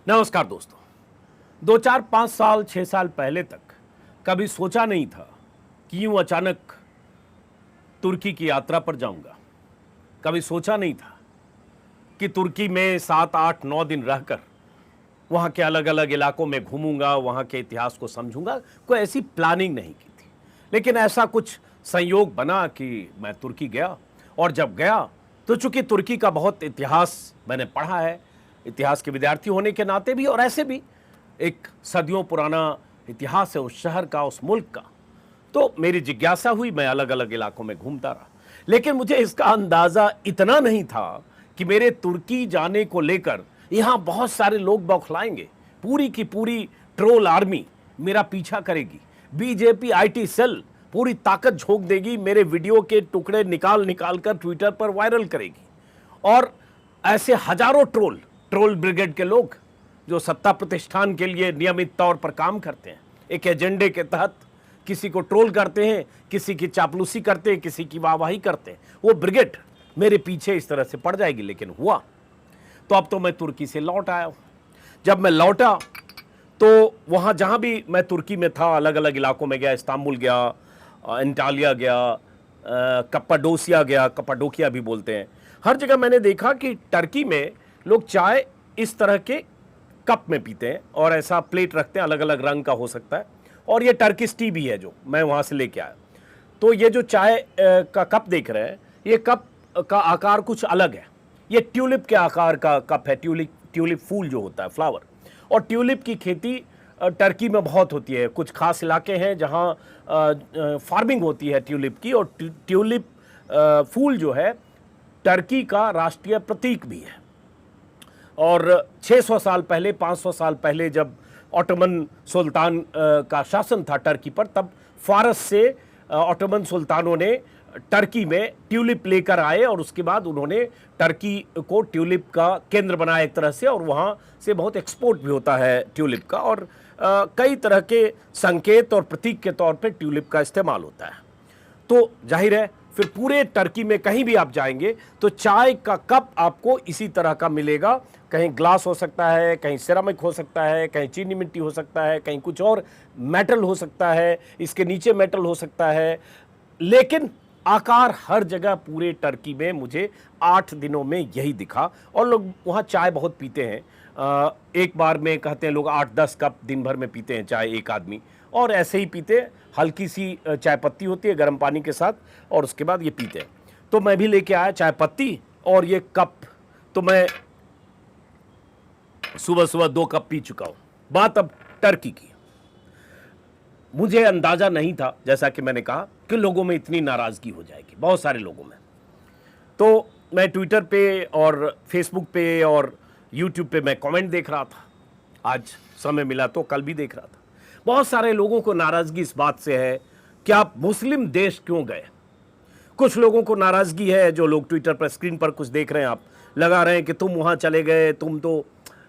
नमस्कार दोस्तों। 2 4 5 साल 6 साल पहले तक कभी सोचा नहीं था कि यूं अचानक तुर्की की यात्रा पर जाऊंगा। कभी सोचा नहीं था कि तुर्की में 7 8 9 दिन रहकर वहां के अलग अलग इलाकों में घूमूंगा, वहां के इतिहास को समझूंगा। कोई ऐसी प्लानिंग नहीं की थी, लेकिन ऐसा कुछ संयोग बना कि मैं तुर्की गया। और जब गया तो चूंकि तुर्की का बहुत इतिहास मैंने पढ़ा है, इतिहास के विद्यार्थी होने के नाते भी, और ऐसे भी एक सदियों पुराना इतिहास है उस शहर का, उस मुल्क का, तो मेरी जिज्ञासा हुई। मैं अलग अलग इलाकों में घूमता रहा, लेकिन मुझे इसका अंदाजा इतना नहीं था कि मेरे तुर्की जाने को लेकर यहां बहुत सारे लोग बौखलाएंगे। पूरी की पूरी ट्रोल आर्मी मेरा पीछा करेगी, बीजेपी आईटी सेल पूरी ताकत झोंक देगी, मेरे वीडियो के टुकड़े निकाल निकाल कर ट्विटर पर वायरल करेगी। और ऐसे हजारों ट्रोल ब्रिगेड के लोग जो सत्ता प्रतिष्ठान के लिए नियमित तौर पर काम करते हैं, एक एजेंडे के तहत किसी को ट्रोल करते हैं, किसी की चापलूसी करते हैं, किसी की वाहवाही करते हैं, वो ब्रिगेड मेरे पीछे इस तरह से पड़ जाएगी। लेकिन हुआ तो अब तो मैं तुर्की से लौट आया हूं। जब मैं लौटा तो वहां जहां भी मैं तुर्की में था, अलग अलग इलाकों में गया, इस्तांबुल गया, एंटालिया गया, कप्पाडोसिया गया, कप्पाडोकिया भी बोलते हैं। हर जगह मैंने देखा कि टर्की में लोग चाय इस तरह के कप में पीते हैं और ऐसा प्लेट रखते हैं, अलग अलग रंग का हो सकता है। और ये टर्किश टी भी है जो मैं वहाँ से लेके आया। तो ये जो चाय का कप देख रहे हैं, ये कप का आकार कुछ अलग है। ये ट्यूलिप के आकार का कप है, ट्यूलिप फूल जो होता है, फ्लावर। और ट्यूलिप की खेती टर्की में बहुत होती है। कुछ खास इलाके हैं जहाँ फार्मिंग होती है ट्यूलिप की, और ट्यूलिप फूल जो है टर्की का राष्ट्रीय प्रतीक भी है। और 600 साल पहले, 500 साल पहले जब ऑटोमन सुल्तान का शासन था टर्की पर, तब फारस से ऑटोमन सुल्तानों ने टर्की में ट्यूलिप लेकर आए और उसके बाद उन्होंने टर्की को ट्यूलिप का केंद्र बनाया एक तरह से, और वहाँ से बहुत एक्सपोर्ट भी होता है ट्यूलिप का। और कई तरह के संकेत और प्रतीक के तौर पे ट्यूलिप का इस्तेमाल होता है। तो जाहिर है फिर पूरे टर्की में कहीं भी आप जाएंगे तो चाय का कप आपको इसी तरह का मिलेगा। कहीं ग्लास हो सकता है, कहीं सिरामिक हो सकता है, कहीं चीनी मिट्टी हो सकता है, कहीं कुछ और मेटल हो सकता है, इसके नीचे मेटल हो सकता है, लेकिन आकार हर जगह पूरे टर्की में मुझे 8 दिनों में यही दिखा। और लोग वहाँ चाय बहुत पीते हैं। एक बार में कहते हैं लोग 8 10 कप दिन भर में पीते हैं चाय एक आदमी, और ऐसे ही पीते हैं। हल्की सी चाय पत्ती होती है गर्म पानी के साथ, और उसके बाद ये पीते हैं। तो मैं भी लेके आया चाय पत्ती और ये कप। तो मैं सुबह सुबह 2 कप पी चुका हूं। बात अब टर्की की। मुझे अंदाजा नहीं था, जैसा कि मैंने कहा, कि लोगों में इतनी नाराजगी हो जाएगी, बहुत सारे लोगों में। तो मैं ट्विटर पे और फेसबुक पे और यूट्यूब पे मैं कमेंट देख रहा था। आज समय मिला तो कल भी देख रहा था। बहुत सारे लोगों को नाराजगी इस बात से है कि आप मुस्लिम देश क्यों गए। कुछ लोगों को नाराजगी है, जो लोग ट्विटर पर स्क्रीन पर कुछ देख रहे हैं, आप लगा रहे हैं कि तुम वहां चले गए, तुम तो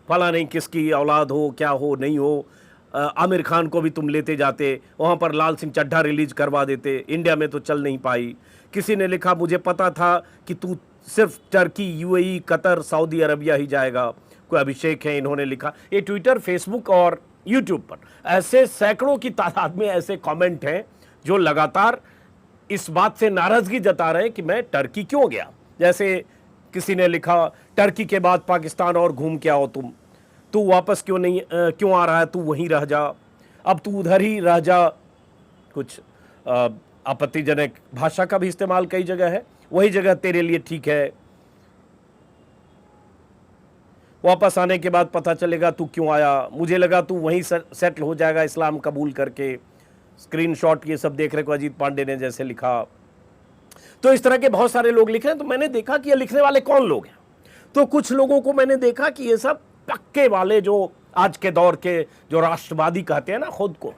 फला नहीं किसकी औलाद हो, क्या हो नहीं हो, आमिर खान को भी तुम लेते जाते, वहां पर लाल सिंह चड्ढा रिलीज करवा देते, इंडिया में तो चल नहीं पाई। किसी ने लिखा, मुझे पता था कि तू सिर्फ Turkey, UAE, Qatar, Saudi Arabia ही जाएगा। कोई अभिषेक है, इन्होंने लिखा। ये ट्विटर, फेसबुक और यूट्यूब पर ऐसे सैकड़ों की तादाद में ऐसे कमेंट हैं जो लगातार इस बात से नाराजगी जता रहे हैं कि मैं टर्की क्यों गया। जैसे किसी ने लिखा, टर्की के बाद पाकिस्तान और घूम के आओ, तू वापस क्यों आ रहा है, तू वहीं रह जा, अब तू उधर ही रह जा। कुछ आपत्तिजनक भाषा का भी इस्तेमाल कई जगह है। वही जगह तेरे लिए ठीक है, वापस आने के बाद पता चलेगा तू क्यों आया, मुझे लगा तू वहीं सेटल हो जाएगा इस्लाम कबूल करके। स्क्रीनशॉट ये सब देख रहे को अजीत पांडे ने जैसे लिखा। तो इस तरह के बहुत सारे लोग लिख रहे हैं। तो मैंने देखा कि ये लिखने वाले कौन लोग हैं। तो कुछ लोगों को मैंने देखा कि ये सब पक्के वाले, जो आज के दौर के जो राष्ट्रवादी कहते हैं ना खुद को,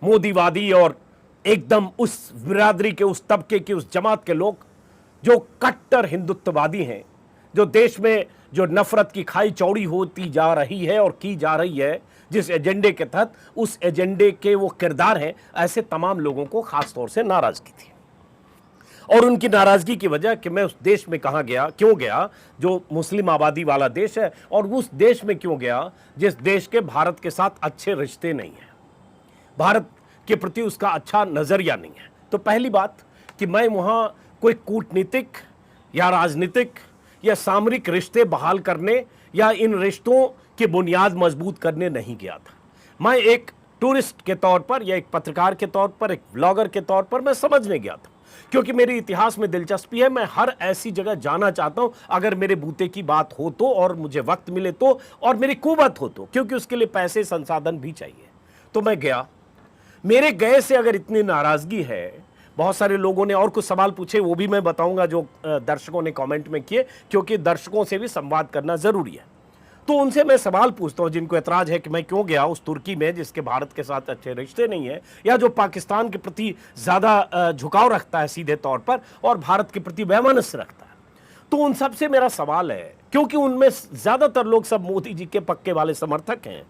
मोदीवादी, और एकदम उस बिरादरी के, उस तबके के, उस जमात के लोग जो कट्टर हिंदुत्ववादी हैं, जो देश में जो नफरत की खाई चौड़ी होती जा रही है और की जा रही है जिस एजेंडे के तहत, उस एजेंडे के वो किरदार हैं। ऐसे तमाम लोगों को खास तौर से नाराजगी थी। और उनकी नाराजगी की वजह कि मैं उस देश में कहां गया, क्यों गया जो मुस्लिम आबादी वाला देश है, और उस देश में क्यों गया जिस देश के भारत के साथ अच्छे रिश्ते नहीं है, भारत के प्रति उसका अच्छा नजरिया नहीं है। तो पहली बात कि मैं वहां कोई कूटनीतिक या राजनीतिक या सामरिक रिश्ते बहाल करने या इन रिश्तों की बुनियाद मजबूत करने नहीं गया था। मैं एक टूरिस्ट के तौर पर या एक पत्रकार के तौर पर, एक ब्लॉगर के तौर पर मैं समझने गया था, क्योंकि मेरी इतिहास में दिलचस्पी है। मैं हर ऐसी जगह जाना चाहता हूं अगर मेरे बूते की बात हो तो, और मुझे वक्त मिले तो, और मेरी कुवत हो तो, क्योंकि उसके लिए पैसे संसाधन भी चाहिए। तो मैं गया। मेरे गए से अगर इतनी नाराजगी है, बहुत सारे लोगों ने और कुछ सवाल पूछे, वो भी मैं बताऊंगा जो दर्शकों ने कमेंट में किए, क्योंकि दर्शकों से भी संवाद करना जरूरी है। तो उनसे मैं सवाल पूछता हूं जिनको ऐतराज है कि मैं क्यों गया उस तुर्की में जिसके भारत के साथ अच्छे रिश्ते नहीं है, या जो पाकिस्तान के प्रति ज्यादा झुकाव रखता है सीधे तौर पर और भारत के प्रति वैमनस्य रखता है। तो उन सबसे मेरा सवाल है, क्योंकि उनमें ज्यादातर लोग सब मोदी जी के पक्के वाले समर्थक हैं,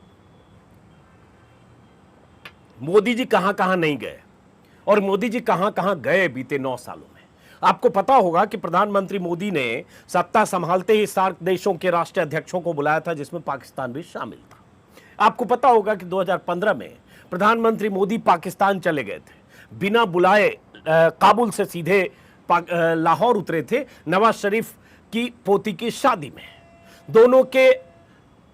मोदी जी कहां कहां नहीं गए और मोदी जी कहां कहां गए बीते 9 सालों में। आपको पता होगा कि प्रधानमंत्री मोदी ने सत्ता संभालते ही सार्क देशों के राष्ट्रीय अध्यक्षों को बुलाया था, जिसमें पाकिस्तान भी शामिल था। आपको पता होगा कि 2015 में प्रधानमंत्री मोदी पाकिस्तान चले गए थे, बिना बुलाए काबुल से सीधे लाहौर उतरे थे नवाज शरीफ की पोती की शादी में। दोनों के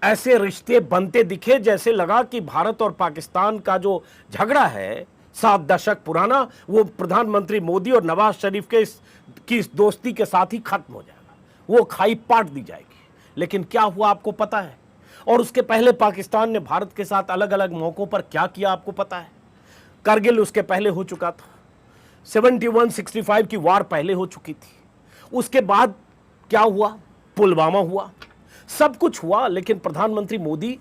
ऐसे रिश्ते बनते दिखे जैसे लगा कि भारत और पाकिस्तान का जो झगड़ा है 7 दशक पुराना, वो प्रधानमंत्री मोदी और नवाज शरीफ के इस दोस्ती के साथ ही खत्म हो जाएगा, वो खाई पाट दी जाएगी। लेकिन क्या हुआ आपको पता है? और उसके पहले पाकिस्तान ने भारत के साथ अलग अलग मौकों पर क्या किया आपको पता है? करगिल उसके पहले हो चुका था, 71-65 की वार पहले हो चुकी थी। उसके बाद क्या हुआ? पुलवामा हुआ, सब कुछ हुआ। लेकिन प्रधानमंत्री मोदी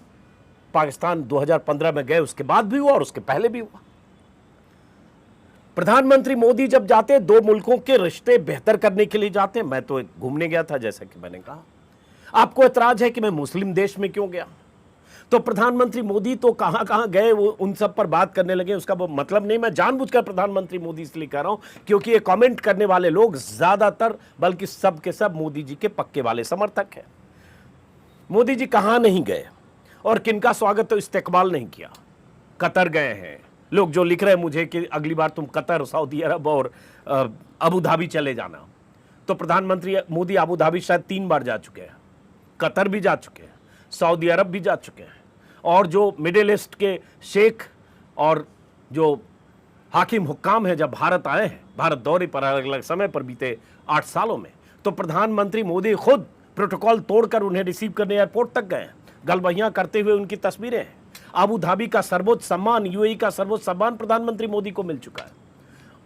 पाकिस्तान 2015 में गए, उसके बाद भी हुआ और उसके पहले भी हुआ। प्रधानमंत्री मोदी जब जाते, 2 मुल्कों के रिश्ते बेहतर करने के लिए जाते। मैं तो घूमने गया था, जैसा कि मैंने कहा। आपको एतराज है कि मैं मुस्लिम देश में क्यों गया? तो प्रधानमंत्री मोदी तो कहां कहां गए, वो उन सब पर बात करने लगे, उसका वो मतलब नहीं। मैं जानबूझकर प्रधानमंत्री मोदी इसलिए कह रहा हूं क्योंकि ये कमेंट करने वाले लोग ज्यादातर, बल्कि सब के सब मोदी जी के पक्के वाले समर्थक हैं। मोदी जी कहां नहीं गए और किनका स्वागत तो इस्तेकबाल नहीं किया? कतर गए हैं। लोग जो लिख रहे हैं मुझे कि अगली बार तुम कतर, सऊदी अरब और अबू धाबी चले जाना, तो प्रधानमंत्री मोदी अबू धाबी शायद 3 बार जा चुके हैं, कतर भी जा चुके हैं, सऊदी अरब भी जा चुके हैं। और जो मिडिल ईस्ट के शेख और जो हाकिम हुक्काम हैं, जब भारत आए हैं, भारत दौरे पर अलग अलग समय पर बीते 8 सालों में, तो प्रधानमंत्री मोदी खुद प्रोटोकॉल तोड़कर उन्हें रिसीव करने एयरपोर्ट तक गए, गलबहियां करते हुए उनकी तस्वीरें हैं। अबू धाबी का सर्वोच्च सम्मान, यूएई का सर्वोच्च सम्मान प्रधानमंत्री मोदी को मिल चुका है।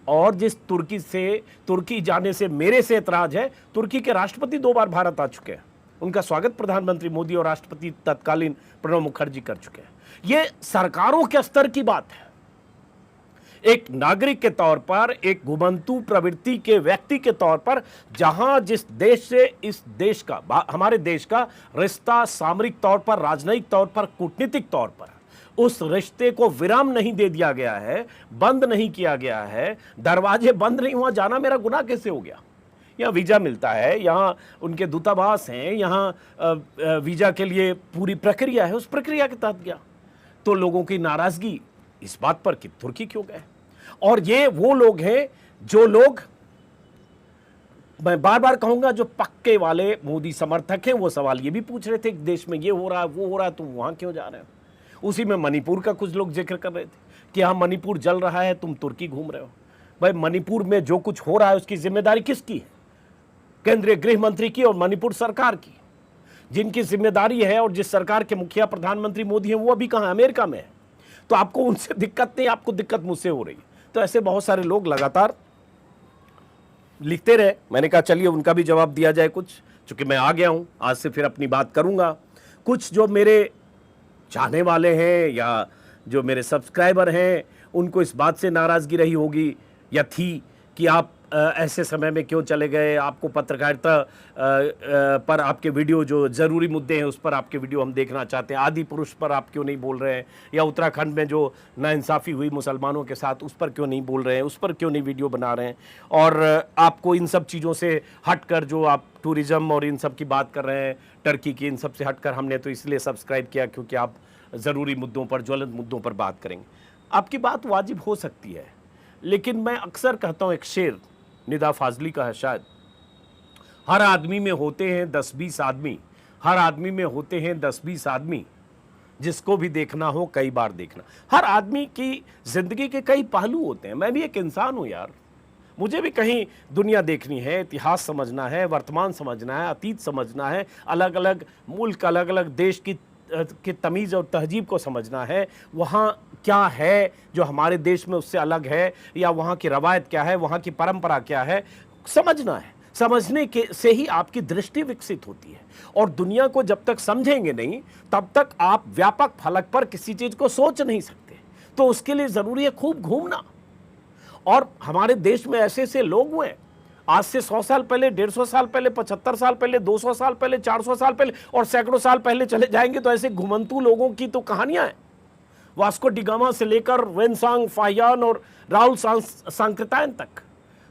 और जिस तुर्की जाने से मेरे से एतराज है, तुर्की के राष्ट्रपति 2 बार भारत आ चुके हैं, उनका स्वागत प्रधानमंत्री मोदी और राष्ट्रपति तत्कालीन प्रणब मुखर्जी कर चुके हैं। ये सरकारों के स्तर की बात है। एक नागरिक के तौर पर, एक घुमंतु प्रवृत्ति के व्यक्ति के तौर पर, जहां जिस देश से इस देश का, हमारे देश का रिश्ता सामरिक तौर पर, राजनयिक तौर पर, कूटनीतिक तौर पर, उस रिश्ते को विराम नहीं दे दिया गया है, बंद नहीं किया गया है, दरवाजे बंद नहीं, वहां जाना मेरा गुनाह कैसे हो गया? यहाँ वीजा मिलता है, यहाँ उनके दूतावास हैं, यहाँ वीजा के लिए पूरी प्रक्रिया है, उस प्रक्रिया के तहत गया। तो लोगों की नाराजगी इस बात पर कि तुर्की क्यों गए। और ये वो लोग हैं जो लोग, मैं बार बार कहूंगा, जो पक्के वाले मोदी समर्थक हैं, वो सवाल ये भी पूछ रहे थे कि देश में ये हो रहा है, वो हो रहा है, तुम वहां क्यों जा रहे हो? उसी में मणिपुर का कुछ लोग जिक्र कर रहे थे कि हाँ, मणिपुर जल रहा है, तुम तुर्की घूम रहे हो। भाई, मणिपुर में जो कुछ हो रहा है उसकी जिम्मेदारी किसकी है? केंद्रीय गृह मंत्री की और मणिपुर सरकार की। जिनकी जिम्मेदारी है और जिस सरकार के मुखिया प्रधानमंत्री मोदी हैं, वो अभी कहां? अमेरिका में है। तो आपको उनसे दिक्कत नहीं, आपको दिक्कत मुझसे हो रही है। तो ऐसे बहुत सारे लोग लगातार लिखते रहे। मैंने कहा चलिए उनका भी जवाब दिया जाए कुछ, चूंकि मैं आ गया हूं, आज से फिर अपनी बात करूंगा। कुछ जो मेरे चाहने वाले हैं या जो मेरे सब्सक्राइबर हैं, उनको इस बात से नाराजगी रही होगी या थी कि आप ऐसे समय में क्यों चले गए, आपको पत्रकारिता पर आपके वीडियो जो ज़रूरी मुद्दे हैं उस पर आपके वीडियो हम देखना चाहते हैं, आदि पुरुष पर आप क्यों नहीं बोल रहे हैं, या उत्तराखंड में जो नाइंसाफ़ी हुई मुसलमानों के साथ उस पर क्यों नहीं बोल रहे हैं, उस पर क्यों नहीं वीडियो बना रहे हैं। और आपको इन सब चीज़ों से हटकर जो आप टूरिज़्म और इन सब की बात कर रहे हैं, टर्की की, इन सब से हटकर हमने तो इसलिए सब्सक्राइब किया क्योंकि आप ज़रूरी मुद्दों पर, ज्वलंत मुद्दों पर बात करेंगे। आपकी बात वाजिब हो सकती है, लेकिन मैं अक्सर कहता हूँ, एक शेर निदा फाजली का है शायद, हर आदमी में होते हैं 10-20 आदमी, हर आदमी में होते हैं 10-20 आदमी, जिसको भी देखना हो कई बार देखना। हर आदमी की ज़िंदगी के कई पहलू होते हैं। मैं भी एक इंसान हूँ यार, मुझे भी कहीं दुनिया देखनी है, इतिहास समझना है, वर्तमान समझना है, अतीत समझना है, अलग अलग मुल्क, अलग अलग देश की तमीज़ और तहजीब को समझना है। वहाँ क्या है जो हमारे देश में उससे अलग है, या वहाँ की रवायत क्या है, वहाँ की परंपरा क्या है, समझना है। समझने के से ही आपकी दृष्टि विकसित होती है, और दुनिया को जब तक समझेंगे नहीं तब तक आप व्यापक फलक पर किसी चीज़ को सोच नहीं सकते। तो उसके लिए ज़रूरी है खूब घूमना। और हमारे देश में ऐसे ऐसे लोग हुए, आज से 100 साल पहले, 150 साल पहले, 75 साल पहले, 200 साल पहले, 400 साल पहले और सैकड़ों साल पहले चले जाएंगे तो ऐसे घुमंतू लोगों की तो कहानियां हैं। वास्को डिगामा से लेकर वेनसांग, फाहियान और राहुल सांकृत्यायन तक।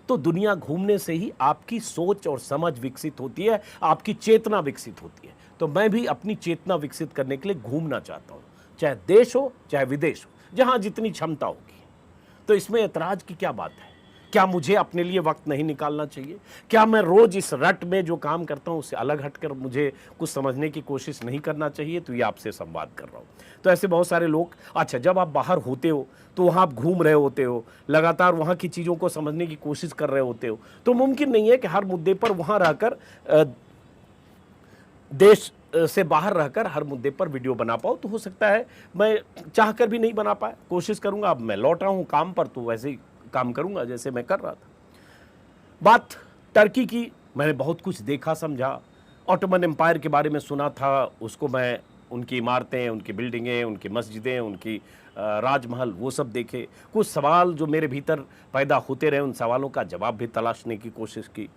तो दुनिया घूमने से ही आपकी सोच और समझ विकसित होती है, आपकी चेतना विकसित होती है। तो मैं भी अपनी चेतना विकसित करने के लिए घूमना चाहता हूँ, चाहे देश हो चाहे विदेश हो, जहाँ जितनी क्षमता होगी। तो इसमें ऐतराज की क्या बात है? क्या मुझे अपने लिए वक्त नहीं निकालना चाहिए? क्या मैं रोज इस रट में जो काम करता हूँ उससे अलग हटकर मुझे कुछ समझने की कोशिश नहीं करना चाहिए? तो ये आपसे संवाद कर रहा हूँ। तो ऐसे बहुत सारे लोग, अच्छा जब आप बाहर होते हो तो वहाँ आप घूम रहे होते हो, लगातार वहाँ की चीज़ों को समझने की कोशिश कर रहे होते हो, तो मुमकिन नहीं है कि हर मुद्दे पर वहाँ रहकर देश से बाहर रहकर हर मुद्दे पर वीडियो बना पाओ। तो हो सकता है मैं चाह कर भी नहीं बना पाया, कोशिश करूंगा। अब मैं लौट रहा हूं काम पर तो वैसे ही काम करूंगा जैसे मैं कर रहा था। बात टर्की की, मैंने बहुत कुछ देखा समझा, ऑटोमन एम्पायर के बारे में सुना था, उसको मैं, उनकी इमारतें, उनकी बिल्डिंगें, उनकी मस्जिदें, उनकी राजमहल, वो सब देखे। कुछ सवाल जो मेरे भीतर पैदा होते रहे, उन सवालों का जवाब भी तलाशने की कोशिश की।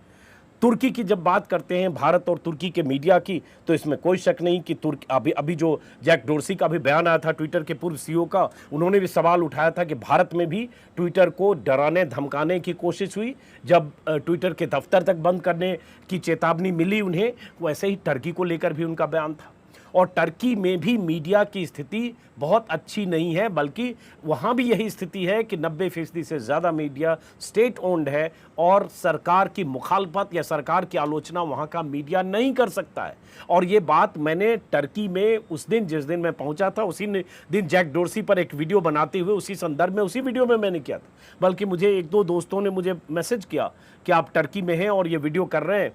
तुर्की की जब बात करते हैं, भारत और तुर्की के मीडिया की, तो इसमें कोई शक नहीं कि तुर्की, अभी जो जैक डोर्सी का भी बयान आया था, ट्विटर के पूर्व सीईओ का, उन्होंने भी सवाल उठाया था कि भारत में भी ट्विटर को डराने धमकाने की कोशिश हुई। जब ट्विटर के दफ्तर तक बंद करने की चेतावनी मिली उन्हें, वैसे ही टर्की को लेकर भी उनका बयान था। और टर्की में भी मीडिया की स्थिति बहुत अच्छी नहीं है, बल्कि वहाँ भी यही स्थिति है कि 90% से ज़्यादा मीडिया स्टेट ओन्ड है, और सरकार की मुखालफत या सरकार की आलोचना वहाँ का मीडिया नहीं कर सकता है। और ये बात मैंने टर्की में उस दिन, जिस दिन मैं पहुँचा था, उसी दिन जैक डोर्सी पर एक वीडियो बनाते हुए उसी संदर्भ में, उसी वीडियो में मैंने किया था। बल्कि मुझे 1-2 दोस्तों ने मुझे मैसेज किया कि आप टर्की में हैं और ये वीडियो कर रहे हैं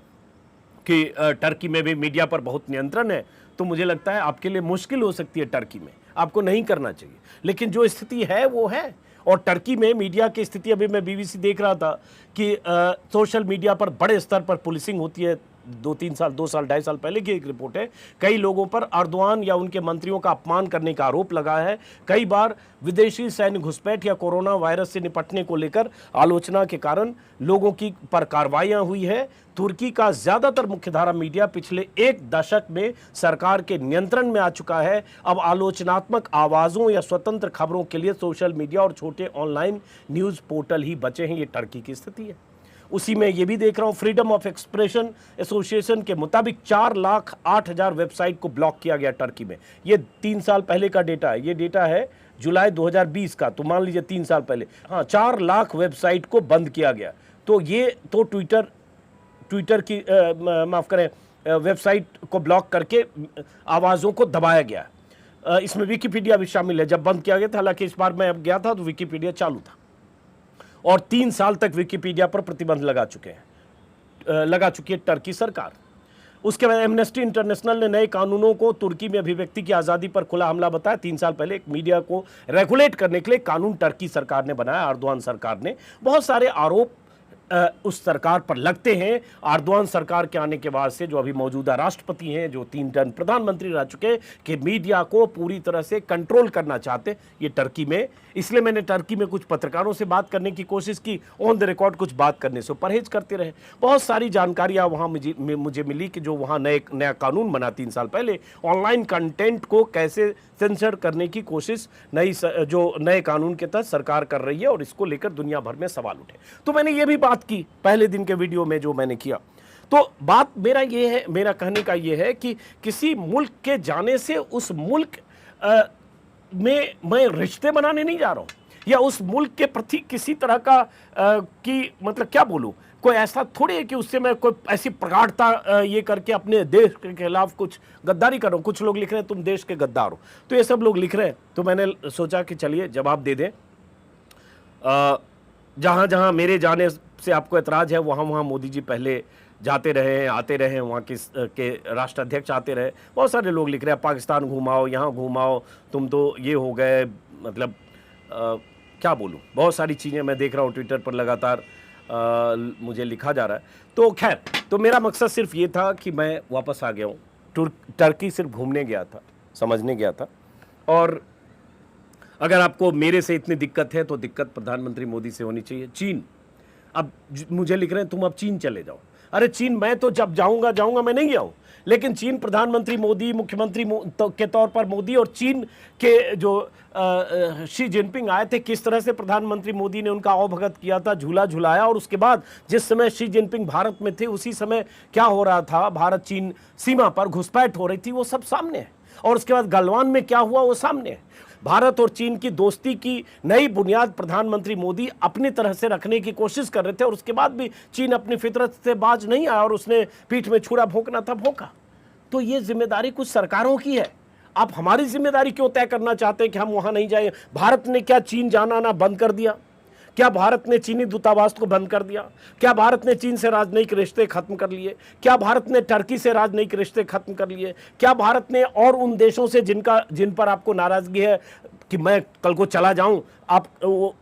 कि टर्की में भी मीडिया पर बहुत नियंत्रण है। तो मुझे लगता है आपके लिए मुश्किल हो सकती है टर्की में, आपको नहीं करना चाहिए। लेकिन जो स्थिति है वो है। और टर्की में मीडिया की स्थिति, अभी मैं बीबीसी देख रहा था कि सोशल मीडिया पर बड़े स्तर पर पुलिसिंग होती है। 2 साल 2.5 साल पहले की एक रिपोर्ट है, कई लोगों पर अर्दवान या उनके मंत्रियों का अपमान करने का आरोप लगा है। कई बार विदेशी सैन्य घुसपैठ या कोरोना वायरस से निपटने को लेकर आलोचना के कारण लोगों की पर कार्रवाइयां हुई है। तुर्की का ज़्यादातर मुख्यधारा मीडिया पिछले 1 दशक में सरकार के नियंत्रण में आ चुका है। अब आलोचनात्मक आवाज़ों या स्वतंत्र खबरों के लिए सोशल मीडिया और छोटे ऑनलाइन न्यूज़ पोर्टल ही बचे हैं। ये टर्की की स्थिति है। उसी में ये भी देख रहा हूँ, फ्रीडम ऑफ एक्सप्रेशन एसोसिएशन के मुताबिक 4,08,000 वेबसाइट को ब्लॉक किया गया टर्की में। ये 3 साल पहले का डेटा है। ये डेटा है जुलाई 2020 का, तो मान लीजिए 3 साल पहले, हाँ, 4 लाख वेबसाइट को बंद किया गया। तो ये तो ट्विटर की माफ़ करें, वेबसाइट को ब्लॉक करके आवाज़ों को दबाया गया। इसमें विकिपीडिया भी शामिल है। जब बंद किया गया था, हालांकि इस बार मैं अब गया था तो विकिपीडिया चालू था, और 3 साल तक विकिपीडिया पर प्रतिबंध लगा चुकी है टर्की सरकार। उसके बाद एमनेस्टी इंटरनेशनल ने नए कानूनों को तुर्की में अभिव्यक्ति की आज़ादी पर खुला हमला बताया। 3 साल पहले एक मीडिया को रेगुलेट करने के लिए कानून टर्की सरकार ने बनाया, अर्दवान सरकार ने। बहुत सारे आरोप उस सरकार पर लगते हैं। एर्दोगान सरकार के आने के बाद से जो अभी मौजूदा राष्ट्रपति हैं, जो 3 टर्म प्रधानमंत्री रह चुके, कि मीडिया को पूरी तरह से कंट्रोल करना चाहते ये टर्की में। इसलिए मैंने टर्की में कुछ पत्रकारों से बात करने की कोशिश की, ऑन द रिकॉर्ड कुछ बात करने से परहेज करते रहे। बहुत सारी जानकारियां वहां मुझे मिली कि जो वहां नया कानून बना 3 साल पहले, ऑनलाइन कंटेंट को कैसे सेंसर करने की कोशिश जो नए कानून के तहत सरकार कर रही है, और इसको लेकर दुनिया भर में सवाल उठे। तो मैंने ये भी बात की पहले दिन के वीडियो में जो मैंने किया। तो बात मेरा कहने का ये है कि किसी मुल्क के जाने से उस मुल्क में मैं रिश्ते बनाने नहीं जा रहा हूं, या उस मुल्क के प्रति किसी तरह का कि मतलब क्या बोलूं, कोई ऐसा थोड़ी है कि उससे मैं कोई ऐसी प्रगाढ़ता ये करके अपने देश के खिलाफ कुछ गद्दारी कर रहा हूं। कुछ लोग लिख रहे हैं तुम देश के गद्दार हो, तो ये सब लोग लिख रहे हैं। तो मैंने सोचा कि चलिए जवाब दे दें। जहां जहां मेरे जाने से आपको एतराज है, वहां वहां मोदी जी पहले जाते रहे, आते रहे, वहाँ के राष्ट्राध्यक्ष आते रहे। बहुत सारे लोग लिख रहे हैं पाकिस्तान घुमाओ, यहाँ घुमाओ, तुम तो ये हो गए, मतलब क्या बोलूँ, बहुत सारी चीज़ें मैं देख रहा हूँ ट्विटर पर लगातार मुझे लिखा जा रहा है। तो खैर, तो मेरा मकसद सिर्फ ये था कि मैं वापस आ गया हूँ। टर्की सिर्फ घूमने गया था, समझने गया था। और अगर आपको मेरे से इतनी दिक्कत है तो दिक्कत प्रधानमंत्री मोदी से होनी चाहिए। चीन, अब मुझे लिख रहे हैं तुम अब चीन चले जाओ। अरे चीन मैं तो जब जाऊंगा, मैं नहीं गया हूं, लेकिन चीन प्रधानमंत्री मोदी, मुख्यमंत्री के तौर पर मोदी, और चीन के जो शी जिनपिंग आए थे, किस तरह से प्रधानमंत्री मोदी ने उनका आवभगत किया था, झूला झुलाया। और उसके बाद जिस समय शी जिनपिंग भारत में थे, उसी समय क्या हो रहा था, भारत चीन सीमा पर घुसपैठ हो रही थी, वो सब सामने है। और उसके बाद गलवान में क्या हुआ, वो सामने है। भारत और चीन की दोस्ती की नई बुनियाद प्रधानमंत्री मोदी अपनी तरह से रखने की कोशिश कर रहे थे, और उसके बाद भी चीन अपनी फितरत से बाज नहीं आया, और उसने पीठ में छुरा भोंकना था, भोंका। तो ये जिम्मेदारी कुछ सरकारों की है। आप हमारी जिम्मेदारी क्यों तय करना चाहते हैं कि हम वहां नहीं जाए? भारत ने क्या चीन जाना आना बंद कर दिया? क्या भारत ने चीनी दूतावास को बंद कर दिया? क्या भारत ने चीन से राजनयिक रिश्ते खत्म कर लिए? क्या भारत ने टर्की से राजनयिक रिश्ते खत्म कर लिए? क्या भारत ने और उन देशों से जिन पर आपको नाराजगी है कि मैं कल को चला जाऊं, आप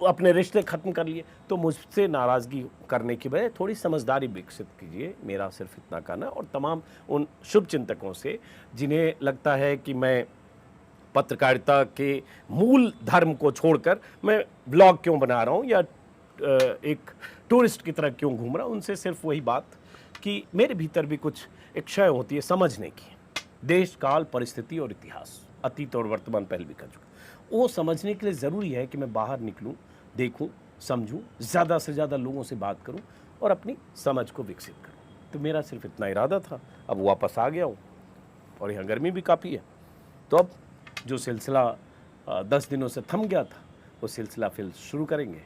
अपने रिश्ते खत्म कर लिए? तो मुझसे नाराजगी करने की बजाय थोड़ी समझदारी विकसित कीजिए, मेरा सिर्फ इतना कहना। और तमाम उन शुभ चिंतकों से जिन्हें लगता है कि मैं पत्रकारिता के मूल धर्म को छोड़कर मैं ब्लॉग क्यों बना रहा हूं, या एक टूरिस्ट की तरह क्यों घूम रहा हूं, उनसे सिर्फ वही बात कि मेरे भीतर भी कुछ एक क्षय होती है समझने की। देश काल परिस्थिति और इतिहास, अतीत और वर्तमान पहले भी कर चुका, वो समझने के लिए ज़रूरी है कि मैं बाहर निकलूं, देखूं, समझूं, ज़्यादा से ज़्यादा लोगों से बात करूं और अपनी समझ को विकसित करूं। तो मेरा सिर्फ इतना इरादा था। अब वापस आ गया हूं, और यहाँ गर्मी भी काफ़ी है। तो अब जो सिलसिला 10 दिनों से थम गया था, वो सिलसिला फिर शुरू करेंगे।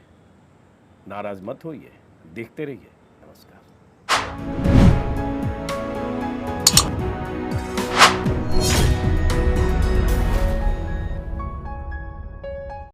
नाराज़ मत होइए, देखते रहिए।